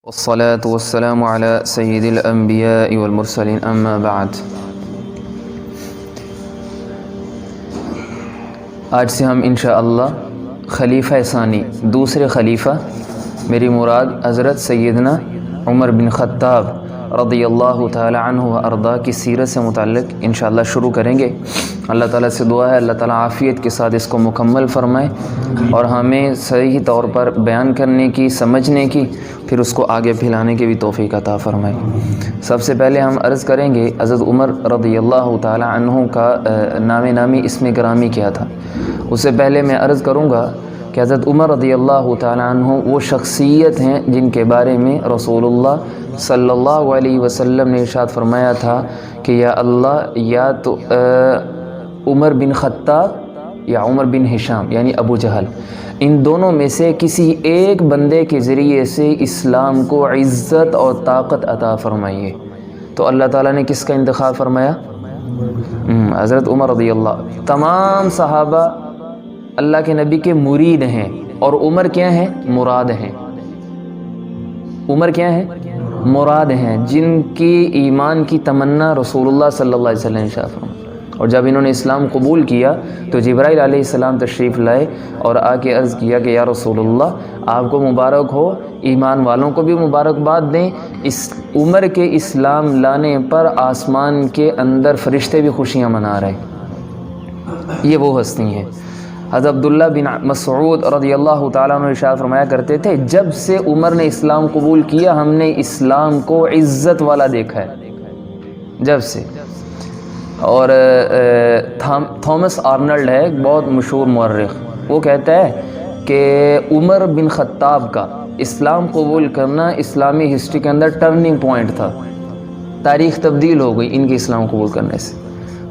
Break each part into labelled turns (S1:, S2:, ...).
S1: والصلاة والسلام على سید الانبیاء والمرسلین اما بعد۔ آج سے ہم انشاءاللہ خلیفہ ثانی دوسرے خلیفہ میری مراد حضرت سیدنا عمر بن خطاب رضی اللہ تعالی عنہ و ارضا کی سیرت سے متعلق انشاءاللہ شروع کریں گے۔ اللہ تعالیٰ سے دعا ہے اللہ تعالیٰ عافیت کے ساتھ اس کو مکمل فرمائے اور ہمیں صحیح طور پر بیان کرنے کی، سمجھنے کی، پھر اس کو آگے پھیلانے کی بھی توفیق عطا فرمائے۔ سب سے پہلے ہم عرض کریں گے حضرت عمر رضی اللہ تعالی عنہ کا نامی اسم گرامی کیا تھا۔ اس سے پہلے میں عرض کروں گا کہ حضرت عمر رضی اللہ تعالی عنہ وہ شخصیت ہیں جن کے بارے میں رسول اللہ صلی اللہ علیہ وسلم نے ارشاد فرمایا تھا کہ یا اللہ یا تو عمر بن خطاب یا عمر بن ہشام یعنی ابو جہل، ان دونوں میں سے کسی ایک بندے کے ذریعے سے اسلام کو عزت اور طاقت عطا فرمائیے۔ تو اللہ تعالیٰ نے کس کا انتخاب فرمایا؟ حضرت عمر رضی اللہ۔ تمام صحابہ اللہ کے نبی کے مرید ہیں اور عمر کیا ہیں؟ مراد ہیں۔ عمر کیا ہیں؟ مراد ہیں، جن کی ایمان کی تمنا رسول اللہ صلی اللہ علیہ وسلم نے ارشاد فرمایا۔ اور جب انہوں نے اسلام قبول کیا تو جبرائیل علیہ السلام تشریف لائے اور آ کے عرض کیا کہ یا رسول اللہ آپ کو مبارک ہو، ایمان والوں کو بھی مبارکباد دیں، اس عمر کے اسلام لانے پر آسمان کے اندر فرشتے بھی خوشیاں منا رہے ہیں۔ یہ وہ ہستی ہیں۔ حضرت عبداللہ بن مسعود رضی اللہ تعالیٰ عنہ ارشاد فرمایا کرتے تھے جب سے عمر نے اسلام قبول کیا ہم نے اسلام کو عزت والا دیکھا ہے، جب سے۔ اور تھامس آرنلڈ ہے ایک بہت مشہور مورخ، وہ کہتا ہے کہ عمر بن خطاب کا اسلام قبول کرنا اسلامی ہسٹری کے اندر ٹرننگ پوائنٹ تھا، تاریخ تبدیل ہو گئی ان کے اسلام قبول کرنے سے۔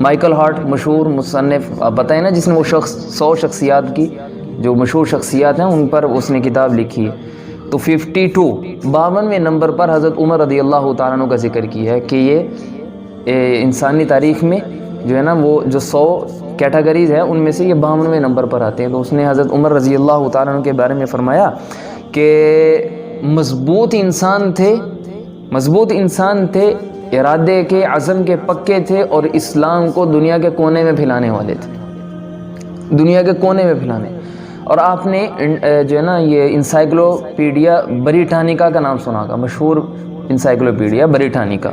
S1: مائیکل ہارٹ مشہور مصنف، آپ پتہ ہے نا، جس نے وہ 100 شخصیات کی جو مشہور شخصیات ہیں ان پر اس نے کتاب لکھی ہے، تو 52ویں نمبر پر حضرت عمر رضی اللہ تعالیٰ عنہ کا ذکر کیا ہے کہ یہ انسانی تاریخ میں جو ہے نا وہ جو 100 کیٹیگریز ہیں ان میں سے یہ 52ویں نمبر پر آتے ہیں۔ تو اس نے حضرت عمر رضی اللہ تعالیٰ عنہ کے بارے میں فرمایا کہ مضبوط انسان تھے، ارادے کے، عزم کے پکے تھے اور اسلام کو دنیا کے کونے میں پھیلانے والے تھے، دنیا کے کونے میں پھیلانے۔ اور آپ نے جو ہے نا یہ انسائکلوپیڈیا بریٹانیکا کا نام سنا ہوگا، مشہور انسائکلوپیڈیا بریٹانیکا۔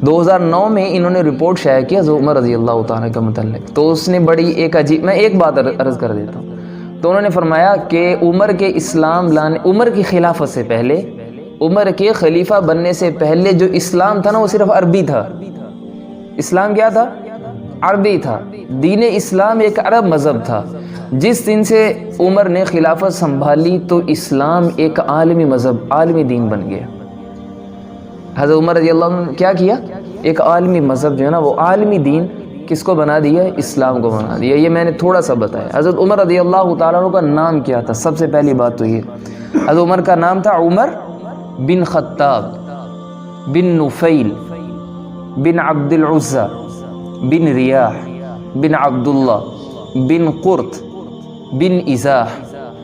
S1: 2009 میں انہوں نے رپورٹ شائع کی حضرت عمر رضی اللہ تعالیٰ کے متعلق، تو اس نے بڑی ایک عجیب، میں ایک بات عرض کر دیتا ہوں۔ تو انہوں نے فرمایا کہ عمر کے اسلام لانے، عمر کی خلافت سے پہلے، عمر کے خلیفہ بننے سے پہلے جو اسلام تھا نا وہ صرف عربی تھا۔ اسلام کیا تھا؟ عربی تھا۔ دین اسلام ایک عرب مذہب تھا۔ جس دن سے عمر نے خلافت سنبھالی تو اسلام ایک عالمی مذہب، عالمی دین بن گیا۔ حضرت عمر رضی اللہ عنہ نے کیا کیا؟ ایک عالمی مذہب جو ہے نا وہ عالمی دین کس کو بنا دیا؟ اسلام کو بنا دیا۔ یہ میں نے تھوڑا سا بتایا۔ حضرت عمر رضی اللہ تعالیٰ عنہ کا نام کیا تھا؟ سب سے پہلی بات تو یہ، حضرت عمر کا نام تھا عمر بن خطاب بن نفیل بن عبد العزہ بن ریاح بن عبداللہ بن قرط بن ازاح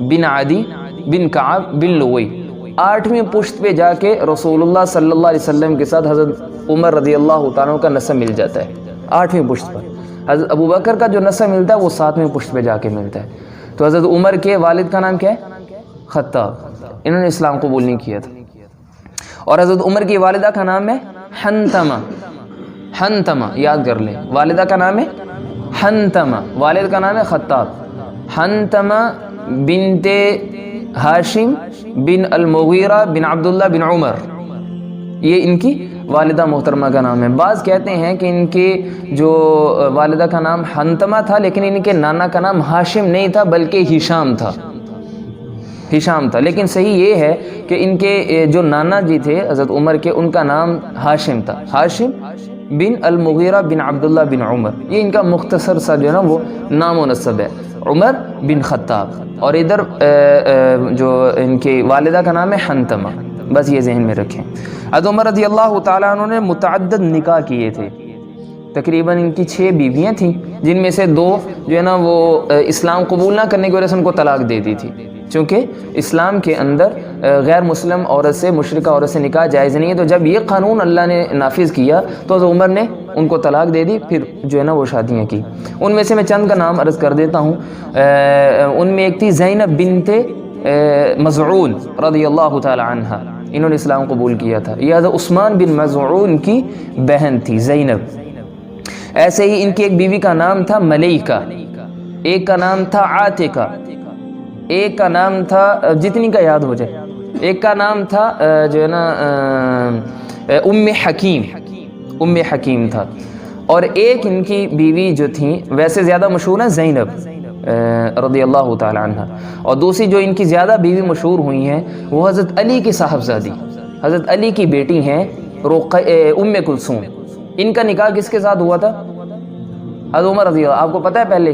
S1: بن عدی بن کعب بن لوئی۔ 8ویں پشت پہ جا کے رسول اللہ صلی اللہ علیہ وسلم کے ساتھ حضرت عمر رضی اللہ تعالیٰ عنہ کا نسب مل جاتا ہے 8ویں پشت پر۔ حضرت ابو بکر کا جو نسب ملتا ہے وہ 7ویں پشت پہ جا کے ملتا ہے۔ تو حضرت عمر کے والد کا نام کیا ہے؟ خطاب۔ انہوں نے اسلام قبول نہیں کیا تھا۔ اور حضرت عمر کی والدہ کا نام ہے حنتمہ، یاد کر لیں، والدہ کا نام ہے حنتمہ، والد کا نام ہے خطاب۔ حنتمہ بنت ہاشم بن المغیرہ بن عبداللہ بن عمر، یہ ان کی والدہ محترمہ کا نام ہے۔ بعض کہتے ہیں کہ ان کے جو والدہ کا نام حنتمہ تھا لیکن ان کے نانا کا نام ہاشم نہیں تھا بلکہ ہشام تھا، لیکن صحیح یہ ہے کہ ان کے جو نانا جی تھے حضرت عمر کے، ان کا نام ہاشم تھا، ہاشم بن المغیرہ بن عبداللہ بن عمر۔ یہ ان کا مختصر سا جو ہے نا وہ نام و نسب ہے، عمر بن خطاب۔ اور ادھر جو ان کی والدہ کا نام ہے حنتمہ، بس یہ ذہن میں رکھیں۔ حضرت عمر رضی اللہ تعالیٰ عنہ نے متعدد نکاح کیے تھے، تقریباً ان کی 6 بیویاں تھیں، جن میں سے 2 جو ہے نا وہ اسلام قبول نہ کرنے کی وجہ سے ان کو طلاق دے دی تھی، چونکہ اسلام کے اندر غیر مسلم عورت سے، مشرکہ عورت سے نکاح جائز نہیں ہے۔ تو جب یہ قانون اللہ نے نافذ کیا تو حضرت عمر نے ان کو طلاق دے دی، پھر جو ہے نا وہ شادیاں کی۔ ان میں سے میں چند کا نام عرض کر دیتا ہوں۔ ان میں ایک تھی زینب بنت مزعون رضی اللہ تعالی عنہ، انہوں نے اسلام قبول کیا تھا۔ یہ حضرت عثمان بن مزعون کی بہن تھی زینب۔ ایسے ہی ان کی ایک بیوی کا نام تھا ملیکہ، ایک کا نام تھا عاتکہ، ایک کا نام تھا، جتنی کا یاد ہو جائے، ایک کا نام تھا جو ہے نا ام حکیم تھا، اور ایک ان کی بیوی جو تھیں ویسے زیادہ مشہور ہیں زینب رضی اللہ تعالی عنہ، اور دوسری جو ان کی زیادہ بیوی مشہور ہوئی ہیں وہ حضرت علی کی صاحبزادی، حضرت علی کی بیٹی ہیں ام کلثوم۔ ان کا نکاح کس کے ساتھ ہوا تھا؟ حضرت عمر رضی اللہ۔ آپ کو پتہ ہے پہلے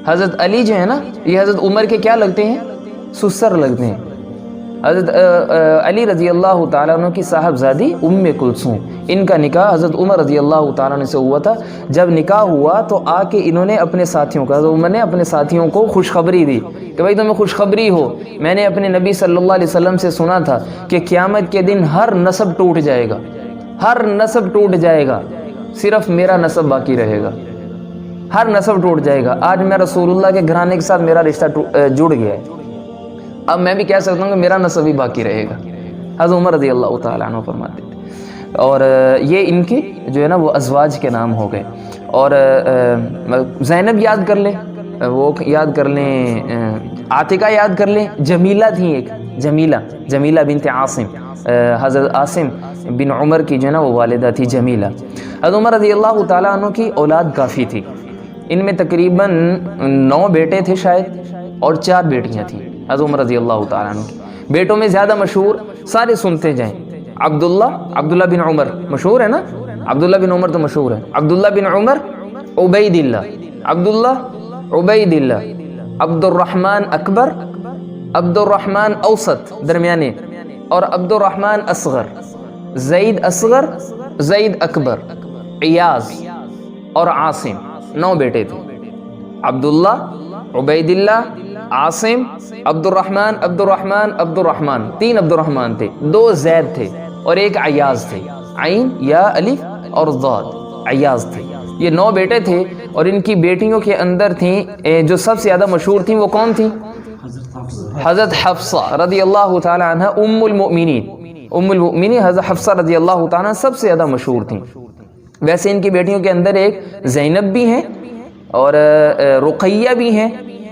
S1: حضرت علی جو ہے نا یہ حضرت عمر کے کیا لگتے ہیں؟ سسر لگتے ہیں۔ حضرت علی رضی اللہ تعالیٰ عنہ کی صاحبزادی ام کلثوم، ان کا نکاح حضرت عمر رضی اللہ تعالیٰ عنہ سے ہوا تھا۔ جب نکاح ہوا تو آ کے انہوں نے اپنے ساتھیوں کو، حضرت عمر نے اپنے ساتھیوں کو خوشخبری دی کہ بھائی تمہیں خوشخبری ہو، میں نے اپنے نبی صلی اللہ علیہ وسلم سے سنا تھا کہ قیامت کے دن ہر نسب ٹوٹ جائے گا، ہر نسب ٹوٹ جائے گا، صرف میرا نسب باقی رہے گا، ہر نسب ٹوٹ جائے گا۔ آج میں رسول اللہ کے گھرانے کے ساتھ میرا رشتہ جڑ گیا ہے، اب میں بھی کہہ سکتا ہوں کہ میرا نسب ہی باقی رہے گا، حضرت عمر رضی اللہ تعالیٰ عنہ فرماتے تھے۔ اور یہ ان کی جو ہے نا وہ ازواج کے نام ہو گئے۔ اور زینب یاد کر لیں، وہ یاد کر لیں، عاتکہ یاد کر لیں، جمیلہ تھیں ایک، جمیلہ بنت عاصم، حضرت عاصم بن عمر کی جو ہے نا وہ والدہ تھی جمیلہ۔ حضرت عمر رضی اللہ تعالیٰ عنہ کی اولاد کافی تھی، ان میں تقریباً 9 بیٹے تھے شاید، اور 4 بیٹیاں تھیں حضرت عمر رضی اللہ تعالیٰ عنہ کی۔ بیٹوں میں زیادہ مشہور سارے سنتے جائیں، عبداللہ بن عمر مشہور ہے نا، عبداللہ بن عمر تو مشہور ہے، عبداللہ بن عمر، عبید اللہ، عبد الرحمن اکبر، عبد الرحمن اوسط درمیانے، اور عبد الرحمن اصغر، زید اصغر، زید اکبر، ایاز اور عاصم، 9 بیٹے تھے، عبداللہ، عبید اللہ، عاصم، عبد الرحمن، 3 عبد الرحمن تھے، 2 زید تھے اور ایک عیاض تھے، عین یا الف اور ضاد، عیاض تھے۔ یہ 9 بیٹے تھے، اور ان کی بیٹیوں کے اندر تھیں جو سب سے زیادہ مشہور تھیں وہ کون تھیں؟ حضرت حفصہ رضی اللہ تعالی عنہ، ام المؤمنین حضرت حفصہ رضی اللہ تعالی عنہ سب سے زیادہ مشہور تھیں۔ ویسے ان کی بیٹیوں کے اندر ایک زینب بھی ہیں اور رقیہ بھی ہیں،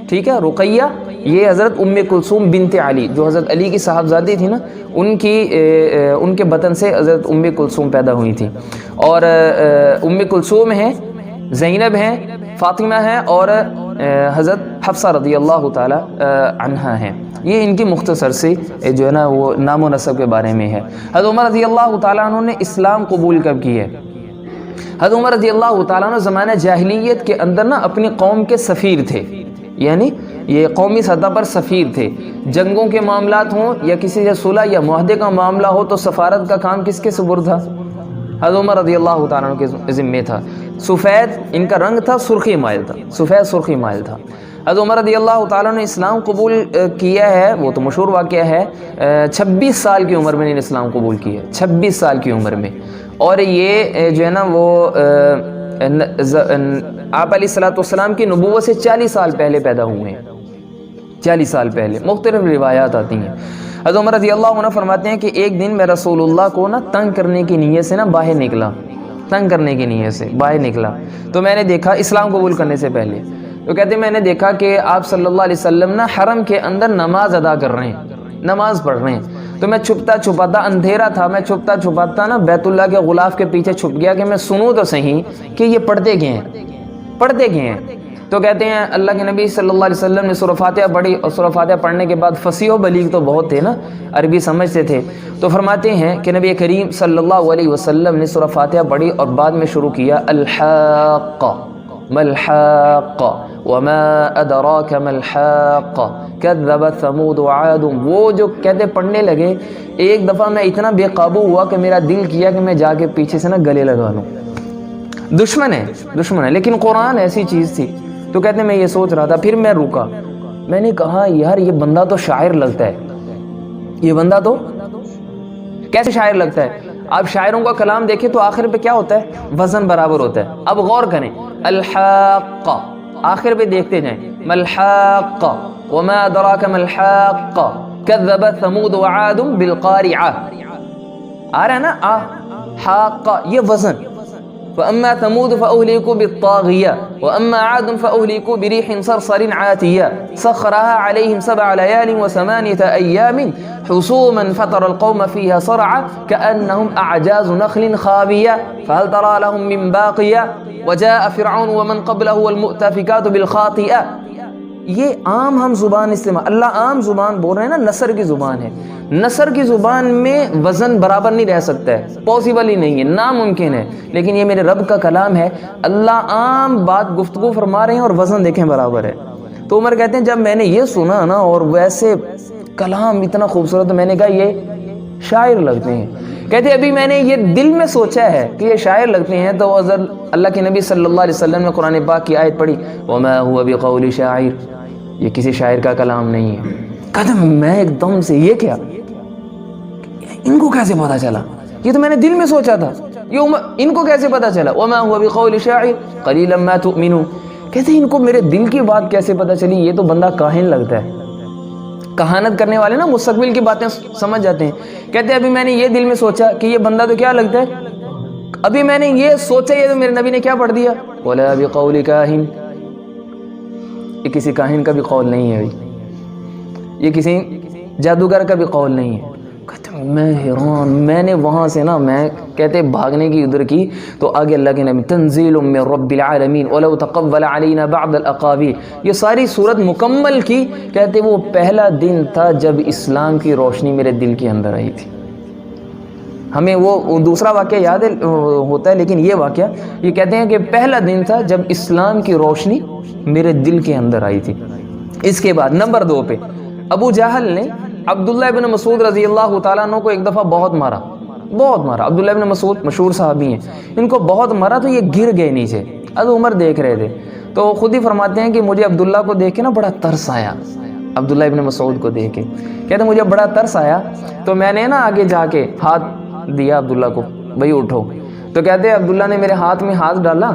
S1: ٹھیک ہے۔ رقیہ یہ حضرت ام کلثوم بنت علی، جو حضرت علی کی صاحبزادی تھی نا، ان کے بطن سے حضرت ام کلثوم پیدا ہوئی تھی۔ اور ام کلثوم ہیں، زینب ہیں، فاطمہ ہیں، اور حضرت حفصہ رضی اللہ تعالی عنہا ہیں۔ یہ ان کی مختصر سی جو ہے نا وہ نام و نسب کے بارے میں ہے۔ حضرت عمر رضی اللہ تعالیٰ عنہ نے اسلام قبول کب کی ہے؟ حضرت عمر رضی اللہ تعالیٰ عنہ زمانہ جاہلیت کے اندر نا اپنی قوم کے سفیر تھے، یعنی یہ قومی سطح پر سفیر تھے۔ جنگوں کے معاملات ہوں یا کسی سے صلح یا معاہدے کا معاملہ ہو تو سفارت کا کام کس کے سپرد تھا؟ حضرت عمر رضی اللہ تعالیٰ عنہ کے ذمے تھا۔ سفید ان کا رنگ تھا، سرخی مائل تھا، سفید سرخی مائل تھا۔ حضرت عمر رضی اللہ تعالیٰ نے اسلام قبول کیا ہے، وہ تو مشہور واقعہ ہے، 26 سال کی عمر میں انہوں نے اسلام قبول کیا ہے، 26 سال کی عمر میں۔ اور یہ جو ہے نا وہ آپ علیہ السلام کی نبوت سے 40 سال پہلے پیدا ہوئے ہیں، 40 سال پہلے۔ مختلف روایات آتی ہیں۔ حضرت عمر رضی اللہ عنہ فرماتے ہیں کہ ایک دن میں رسول اللہ کو نا تنگ کرنے کی نیت سے نا باہر نکلا، تنگ کرنے کی نیت سے باہر نکلا، تو میں نے دیکھا اسلام قبول کرنے سے پہلے، تو کہتے ہیں میں نے دیکھا کہ آپ صلی اللہ علیہ وسلم نا حرم کے اندر نماز ادا کر رہے ہیں، نماز پڑھ رہے ہیں، تو میں چھپتا چھپاتا، اندھیرا تھا، میں چھپتا چھپاتا نا بیت اللہ کے غلاف کے پیچھے چھپ گیا کہ میں سنوں تو صحیح کہ یہ پڑھتے گئے ہیں۔ تو کہتے ہیں اللہ کے نبی صلی اللہ علیہ وسلم نے سورہ فاتحہ پڑھی، اور سورہ فاتحہ پڑھنے کے بعد فصیح و بلیغ تو بہت تھے نا، عربی سمجھتے تھے، تو فرماتے ہیں کہ نبی کریم صلی اللہ علیہ وسلم نے سورہ فاتحہ پڑھی اور بعد میں شروع کیا الحاقہ ما الحاقہ وما ادراک ما الحاقہ کذبت ثمود وعاد۔ وہ جو کہتے پڑھنے لگے، ایک دفعہ میں اتنا بے قابو ہوا کہ میرا دل کیا کہ میں جا کے پیچھے سے نا گلے لگا لوں۔ دشمن ہے لیکن قرآن ایسی چیز تھی۔ تو کہتے ہیں میں یہ سوچ رہا تھا، پھر میں رکا، میں نے کہا یار یہ بندہ تو شاعر لگتا ہے، یہ بندہ تو کیسے شاعر لگتا ہے. آپ شاعروں کا کلام دیکھیں تو آخر پہ کیا ہوتا ہے؟ وزن برابر ہوتا ہے. اب غور کریں، الحاقہ آخر پہ دیکھتے جائیں، ملحاقہ وما ادراک ملحاقہ کذبت ثمود وعاد بالقارعہ، آ رہا ہے نا حاقہ، یہ وزن. فأما ثمود فأهلكوا بالطاغية وأما عاد فأهلكوا بريح صرصر عاتية سخرها عليهم 7 ليال و8 أيام حصوما فترى القوم فيها صرعى كأنهم أعجاز نخل خاوية فهل ترى لهم من باقية وجاء فرعون ومن قبله والمؤتفكات بالخاطئة. یہ عام ہم زبان استعمال، اللہ عام زبان بول رہے ہیں نا، نثر کی زبان ہے. نثر کی زبان میں وزن برابر نہیں رہ سکتا ہے، پاسبل ہی نہیں ہے، ناممکن ہے. لیکن یہ میرے رب کا کلام ہے، اللہ عام بات گفتگو فرما رہے ہیں اور وزن دیکھیں برابر ہے. تو عمر کہتے ہیں جب میں نے یہ سنا نا اور ویسے کلام اتنا خوبصورت، میں نے کہا یہ شاعر لگتے ہیں. کہتے ابھی میں نے یہ دل میں سوچا ہے کہ یہ شاعر لگتے ہیں تو اللہ کے نبی صلی اللہ علیہ وسلم نے قرآن پاک کی آیت پڑھی، وما هو بقول شاعر، یہ کسی شاعر کا کلام نہیں ہے. کہتے میں ایک دم سے یہ کیا، ان کو کیسے پتا چلا؟ یہ تو میں نے دل میں سوچا تھا، یہ ان کو کیسے پتا چلا؟ وما هو بقول شاعر قلیلا ما تؤمنون. کہتے ہیں ان کو میرے دل کی بات کیسے پتا چلی؟ یہ تو بندہ کاہن لگتا ہے. کہانت کرنے والے نا مستقبل کی باتیں سمجھ جاتے ہیں. کہتے ہیں ابھی میں نے یہ دل میں سوچا کہ یہ بندہ تو کیا لگتا ہے، ابھی میں نے یہ سوچا، یہ تو میرے نبی نے کیا پڑھ دیا، ولا بقول کاہن. یہ کسی کاہن کا بھی قول نہیں ہے، یہ کسی جادوگر کا بھی قول نہیں ہے. کہتے میں حیران، میں نے وہاں سے نا، میں کہتے بھاگنے کی ادھر کی تو آگے اللہ کے نبی تنزیل من رب العالمین ولو تقبل علینا بعض الاقاویل، یہ ساری صورت مکمل کی. کہتے وہ پہلا دن تھا جب اسلام کی روشنی میرے دل کے اندر آئی تھی. ہمیں وہ دوسرا واقعہ یاد ہوتا ہے، لیکن یہ واقعہ یہ کہتے ہیں کہ پہلا دن تھا جب اسلام کی روشنی میرے دل کے اندر آئی تھی. اس کے بعد نمبر 2 پہ ابو جہل نے عبداللہ ابن مسعود رضی اللہ تعالیٰ عنہ کو ایک دفعہ بہت مارا. عبداللہ ابن مسعود مشہور صحابی ہیں، ان کو بہت مارا تو یہ گر گئے نیچے. حضرت عمر دیکھ رہے تھے تو خود ہی فرماتے ہیں کہ مجھے عبداللہ کو دیکھ کے نا بڑا ترس آیا. عبداللہ ابن مسعود کو دیکھ کے کہتے مجھے بڑا ترس آیا تو میں نے نا آگے جا کے ہاتھ دیا عبداللہ کو، بھائی اٹھو. تو کہتے ہیں عبداللہ نے میرے ہاتھ میں ہاتھ ڈالا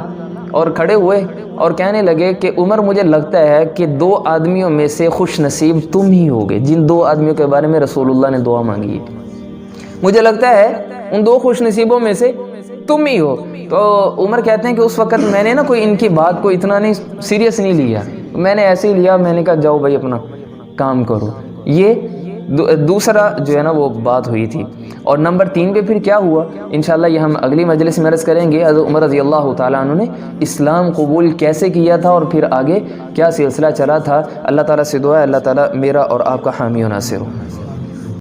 S1: اور کھڑے ہوئے اور کہنے لگے کہ عمر مجھے لگتا ہے کہ 2 آدمیوں میں سے خوش نصیب تم ہی ہوگے جن 2 آدمیوں کے بارے میں رسول اللہ نے دعا مانگی ہے. مجھے لگتا ہے ان 2 خوش نصیبوں میں سے تم ہی ہو. تو عمر کہتے ہیں کہ اس وقت میں نے نا کوئی ان کی بات کو اتنا نہیں سیریس نہیں لیا، میں نے ایسے ہی لیا، میں نے کہا جاؤ بھائی اپنا کام کرو. یہ دوسرا جو ہے نا وہ بات ہوئی تھی. اور نمبر 3 پہ پھر کیا ہوا انشاءاللہ یہ ہم اگلی مجلس میں عرض کریں گے. حضرت عمر رضی اللہ تعالیٰ عنہ نے اسلام قبول کیسے کیا تھا اور پھر آگے کیا سلسلہ چلا تھا. اللہ تعالیٰ سے دعا ہے اللہ تعالیٰ میرا اور آپ کا حامی و ناصر ہو.